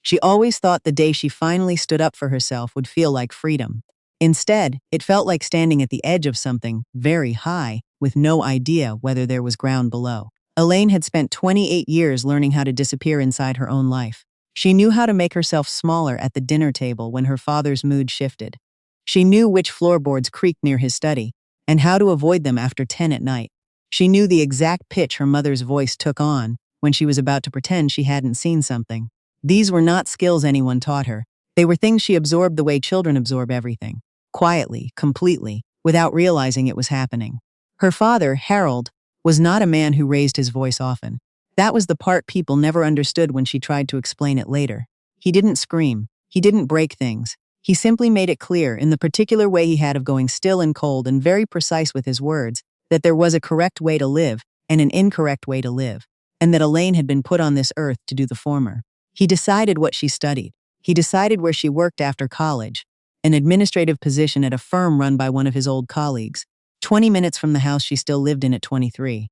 She always thought the day she finally stood up for herself would feel like freedom. Instead, it felt like standing at the edge of something very high, with no idea whether there was ground below. Elaine had spent 28 years learning how to disappear inside her own life. She knew how to make herself smaller at the dinner table when her father's mood shifted. She knew which floorboards creaked near his study, and how to avoid them after 10 at night. She knew the exact pitch her mother's voice took on when she was about to pretend she hadn't seen something. These were not skills anyone taught her. They were things she absorbed the way children absorb everything, quietly, completely, without realizing it was happening. Her father, Harold, was not a man who raised his voice often. That was the part people never understood when she tried to explain it later. He didn't scream. He didn't break things. He simply made it clear, in the particular way he had of going still and cold and very precise with his words, that there was a correct way to live and an incorrect way to live, and that Elaine had been put on this earth to do the former. He decided what she studied. He decided where she worked after college, an administrative position at a firm run by one of his old colleagues, 20 minutes from the house she still lived in at 23.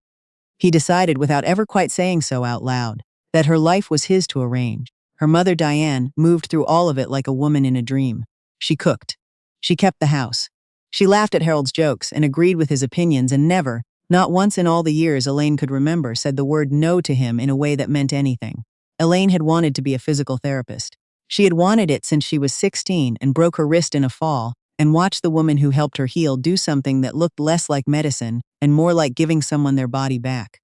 He decided, without ever quite saying so out loud, that her life was his to arrange. Her mother, Diane, moved through all of it like a woman in a dream. She cooked. She kept the house. She laughed at Harold's jokes and agreed with his opinions, and never, not once in all the years Elaine could remember, said the word no to him in a way that meant anything. Elaine had wanted to be a physical therapist. She had wanted it since she was 16 and broke her wrist in a fall, and watched the woman who helped her heal do something that looked less like medicine and more like giving someone their body back.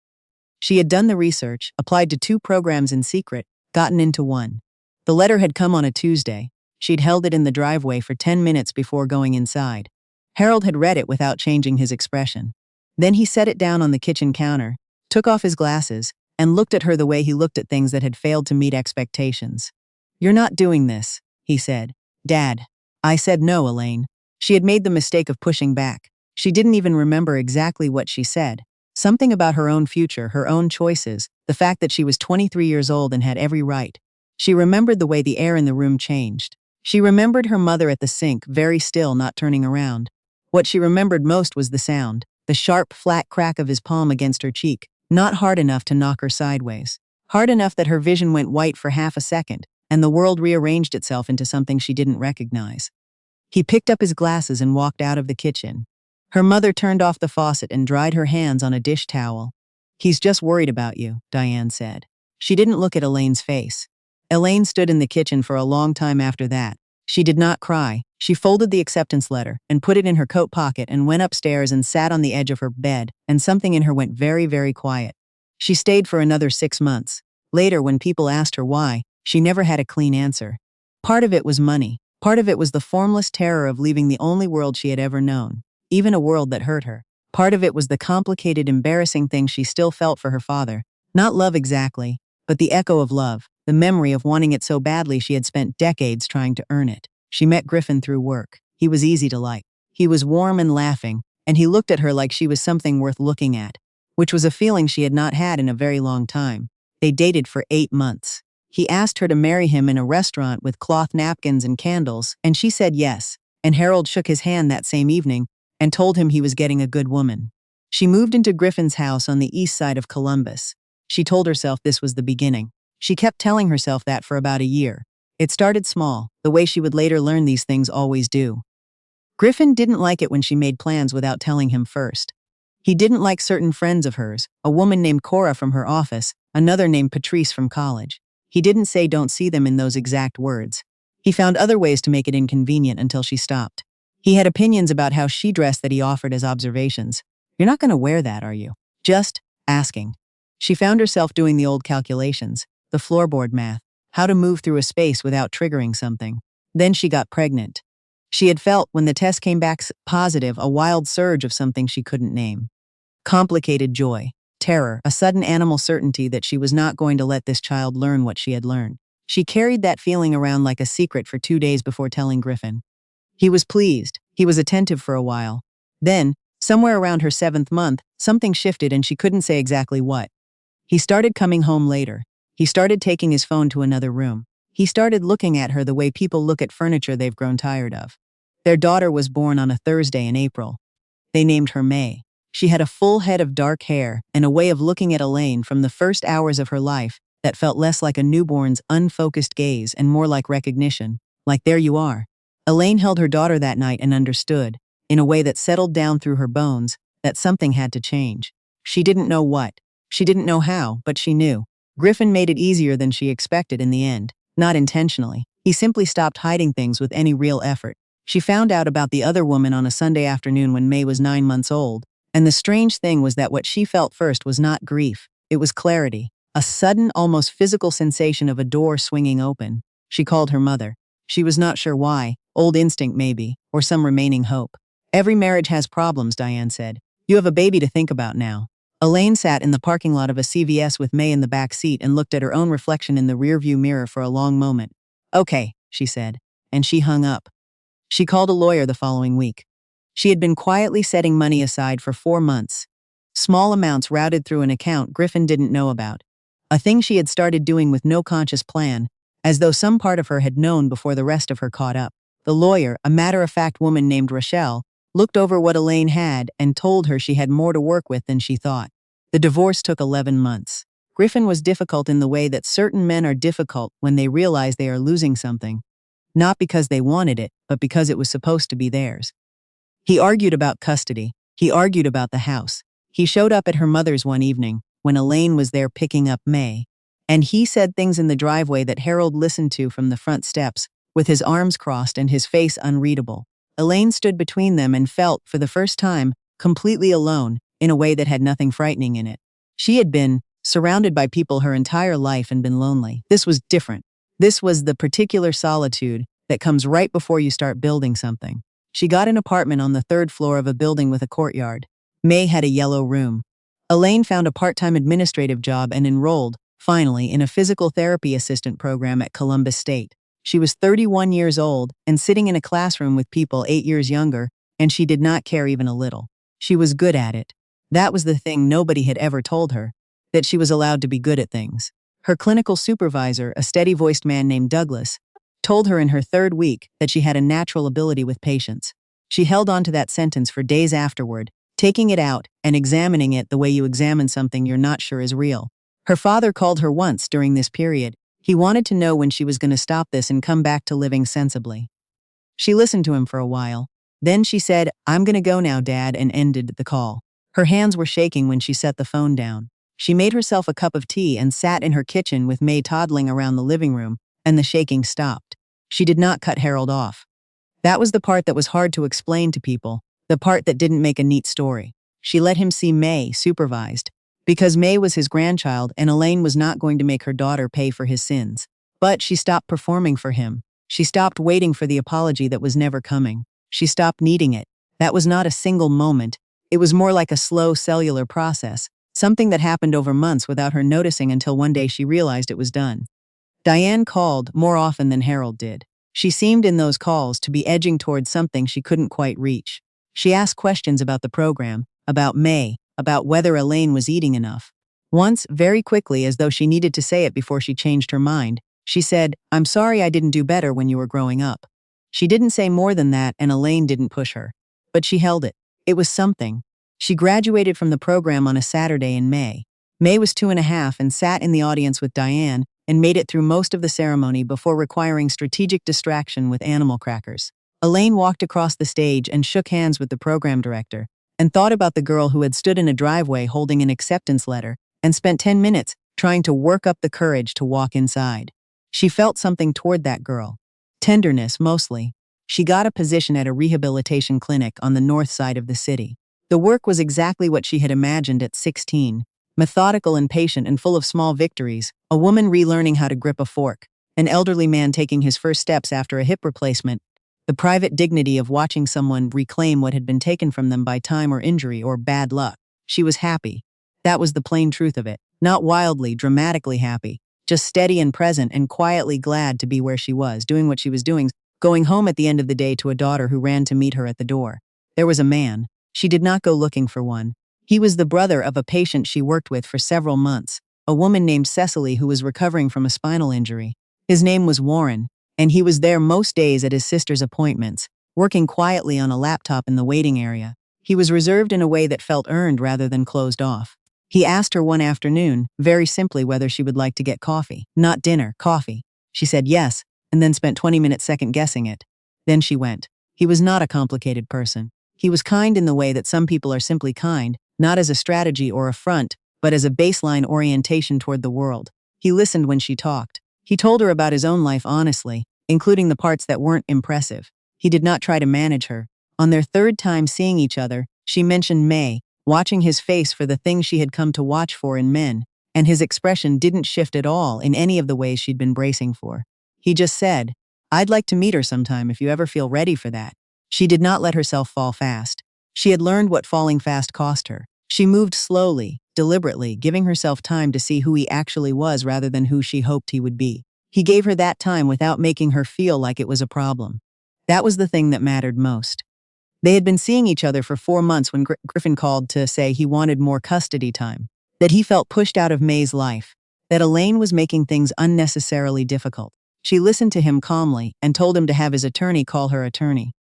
She had done the research, applied to 2 programs in secret, gotten into one. The letter had come on a Tuesday. She'd held it in the driveway for 10 minutes before going inside. Harold had read it without changing his expression. Then he set it down on the kitchen counter, took off his glasses, and looked at her the way he looked at things that had failed to meet expectations. "You're not doing this," he said. "Dad." I said no, Elaine. She had made the mistake of pushing back. She didn't even remember exactly what she said. Something about her own future, her own choices, the fact that she was 23 years old and had every right. She remembered the way the air in the room changed. She remembered her mother at the sink, very still, not turning around. What she remembered most was the sound, the sharp, flat crack of his palm against her cheek, not hard enough to knock her sideways. Hard enough that her vision went white for half a second, and the world rearranged itself into something she didn't recognize. He picked up his glasses and walked out of the kitchen. Her mother turned off the faucet and dried her hands on a dish towel. "He's just worried about you," Diane said. She didn't look at Elaine's face. Elaine stood in the kitchen for a long time after that. She did not cry. She folded the acceptance letter and put it in her coat pocket and went upstairs and sat on the edge of her bed, and something in her went very, very quiet. She stayed for another 6 months. Later, when people asked her why, she never had a clean answer. Part of it was money. Part of it was the formless terror of leaving the only world she had ever known, even a world that hurt her. Part of it was the complicated, embarrassing thing she still felt for her father. Not love exactly, but the echo of love, the memory of wanting it so badly she had spent decades trying to earn it. She met Griffin through work. He was easy to like. He was warm and laughing, and he looked at her like she was something worth looking at, which was a feeling she had not had in a very long time. They dated for 8 months. He asked her to marry him in a restaurant with cloth napkins and candles, and she said yes, and Harold shook his hand that same evening and told him he was getting a good woman. She moved into Griffin's house on the east side of Columbus. She told herself this was the beginning. She kept telling herself that for about a year. It started small, the way she would later learn these things always do. Griffin didn't like it when she made plans without telling him first. He didn't like certain friends of hers, a woman named Cora from her office, another named Patrice from college. He didn't say don't see them in those exact words. He found other ways to make it inconvenient until she stopped. He had opinions about how she dressed that he offered as observations. "You're not going to wear that, are you?" Just asking. She found herself doing the old calculations, the floorboard math, how to move through a space without triggering something. Then she got pregnant. She had felt, when the test came back positive, a wild surge of something she couldn't name. Complicated joy, terror, a sudden animal certainty that she was not going to let this child learn what she had learned. She carried that feeling around like a secret for 2 days before telling Griffin. He was pleased. He was attentive for a while. Then, somewhere around her 7th month, something shifted and she couldn't say exactly what. He started coming home later. He started taking his phone to another room. He started looking at her the way people look at furniture they've grown tired of. Their daughter was born on a Thursday in April. They named her May. She had a full head of dark hair and a way of looking at Elaine from the first hours of her life that felt less like a newborn's unfocused gaze and more like recognition. Like, there you are. Elaine held her daughter that night and understood, in a way that settled down through her bones, that something had to change. She didn't know what. She didn't know how, but she knew. Griffin made it easier than she expected in the end, not intentionally. He simply stopped hiding things with any real effort. She found out about the other woman on a Sunday afternoon when May was 9 months old, and the strange thing was that what she felt first was not grief, it was clarity. A sudden, almost physical sensation of a door swinging open. She called her mother. She was not sure why, old instinct maybe, or some remaining hope. Every marriage has problems, Diane said. You have a baby to think about now. Elaine sat in the parking lot of a CVS with May in the back seat and looked at her own reflection in the rearview mirror for a long moment. Okay, she said, and she hung up. She called a lawyer the following week. She had been quietly setting money aside for 4 months. Small amounts routed through an account Griffin didn't know about. A thing she had started doing with no conscious plan, as though some part of her had known before the rest of her caught up. The lawyer, a matter-of-fact woman named Rochelle, looked over what Elaine had and told her she had more to work with than she thought. The divorce took 11 months. Griffin was difficult in the way that certain men are difficult when they realize they are losing something. Not because they wanted it, but because it was supposed to be theirs. He argued about custody. He argued about the house. He showed up at her mother's one evening, when Elaine was there picking up May, and he said things in the driveway that Harold listened to from the front steps, with his arms crossed and his face unreadable. Elaine stood between them and felt, for the first time, completely alone, in a way that had nothing frightening in it. She had been surrounded by people her entire life and been lonely. This was different. This was the particular solitude that comes right before you start building something. She got an apartment on the 3rd floor of a building with a courtyard. May had a yellow room. Elaine found a part-time administrative job and enrolled, finally, in a physical therapy assistant program at Columbus State. She was 31 years old and sitting in a classroom with people 8 years younger, and she did not care even a little. She was good at it. That was the thing nobody had ever told her, that she was allowed to be good at things. Her clinical supervisor, a steady-voiced man named Douglas, told her in her 3rd week that she had a natural ability with patients. She held on to that sentence for days afterward, taking it out and examining it the way you examine something you're not sure is real. Her father called her once during this period. He wanted to know when she was going to stop this and come back to living sensibly. She listened to him for a while. Then she said, "I'm going to go now, Dad," and ended the call. Her hands were shaking when she set the phone down. She made herself a cup of tea and sat in her kitchen with May toddling around the living room, and the shaking stopped. She did not cut Harold off. That was the part that was hard to explain to people, the part that didn't make a neat story. She let him see May, supervised, because May was his grandchild and Elaine was not going to make her daughter pay for his sins. But she stopped performing for him. She stopped waiting for the apology that was never coming. She stopped needing it. That was not a single moment. It was more like a slow cellular process, something that happened over months without her noticing until one day she realized it was done. Diane called more often than Harold did. She seemed in those calls to be edging towards something she couldn't quite reach. She asked questions about the program, about May, about whether Elaine was eating enough. Once, very quickly, as though she needed to say it before she changed her mind, she said, "I'm sorry I didn't do better when you were growing up." She didn't say more than that, and Elaine didn't push her. But she held it. It was something. She graduated from the program on a Saturday in May. May was 2.5 and sat in the audience with Diane and made it through most of the ceremony before requiring strategic distraction with animal crackers. Elaine walked across the stage and shook hands with the program director, and thought about the girl who had stood in a driveway holding an acceptance letter and spent 10 minutes trying to work up the courage to walk inside. She felt something toward that girl. Tenderness, mostly. She got a position at a rehabilitation clinic on the north side of the city. The work was exactly what she had imagined at 16. Methodical and patient and full of small victories, a woman relearning how to grip a fork, an elderly man taking his first steps after a hip replacement, the private dignity of watching someone reclaim what had been taken from them by time or injury or bad luck. She was happy. That was the plain truth of it. Not wildly, dramatically happy, just steady and present and quietly glad to be where she was, doing what she was doing, going home at the end of the day to a daughter who ran to meet her at the door. There was a man. She did not go looking for one. He was the brother of a patient she worked with for several months, a woman named Cecily who was recovering from a spinal injury. His name was Warren, and he was there most days at his sister's appointments, working quietly on a laptop in the waiting area. He was reserved in a way that felt earned rather than closed off. He asked her one afternoon, very simply, whether she would like to get coffee. Not dinner, coffee. She said yes, and then spent 20 minutes second-guessing it. Then she went. He was not a complicated person. He was kind in the way that some people are simply kind, not as a strategy or a front, but as a baseline orientation toward the world. He listened when she talked. He told her about his own life honestly, including the parts that weren't impressive. He did not try to manage her. On their third time seeing each other, she mentioned May, watching his face for the things she had come to watch for in men, and his expression didn't shift at all in any of the ways she'd been bracing for. He just said, "I'd like to meet her sometime if you ever feel ready for that." She did not let herself fall fast. She had learned what falling fast cost her. She moved slowly, deliberately, giving herself time to see who he actually was rather than who she hoped he would be. He gave her that time without making her feel like it was a problem. That was the thing that mattered most. They had been seeing each other for 4 months when Griffin called to say he wanted more custody time, that he felt pushed out of May's life, that Elaine was making things unnecessarily difficult. She listened to him calmly and told him to have his attorney call her attorney.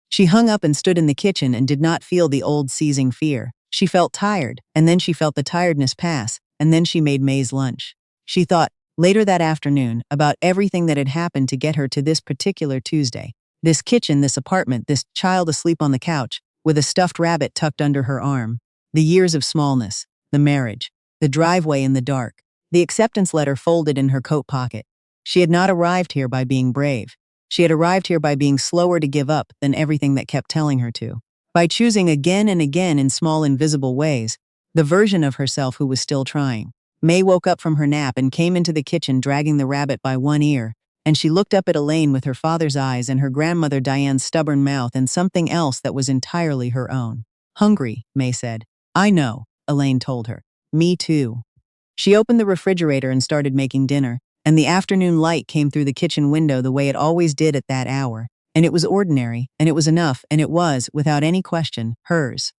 She hung up and stood in the kitchen and did not feel the old seizing fear. She felt tired, and then she felt the tiredness pass, and then she made May's lunch. She thought, later that afternoon, about everything that had happened to get her to this particular Tuesday. This kitchen, this apartment, this child asleep on the couch, with a stuffed rabbit tucked under her arm. The years of smallness, the marriage, the driveway in the dark, the acceptance letter folded in her coat pocket. She had not arrived here by being brave. She had arrived here by being slower to give up than everything that kept telling her to. By choosing again and again in small invisible ways, the version of herself who was still trying. May woke up from her nap and came into the kitchen dragging the rabbit by one ear, and she looked up at Elaine with her father's eyes and her grandmother Diane's stubborn mouth and something else that was entirely her own. "Hungry," May said. "I know," Elaine told her. "Me too." She opened the refrigerator and started making dinner, and the afternoon light came through the kitchen window the way it always did at that hour, and it was ordinary, and it was enough, and it was, without any question, hers.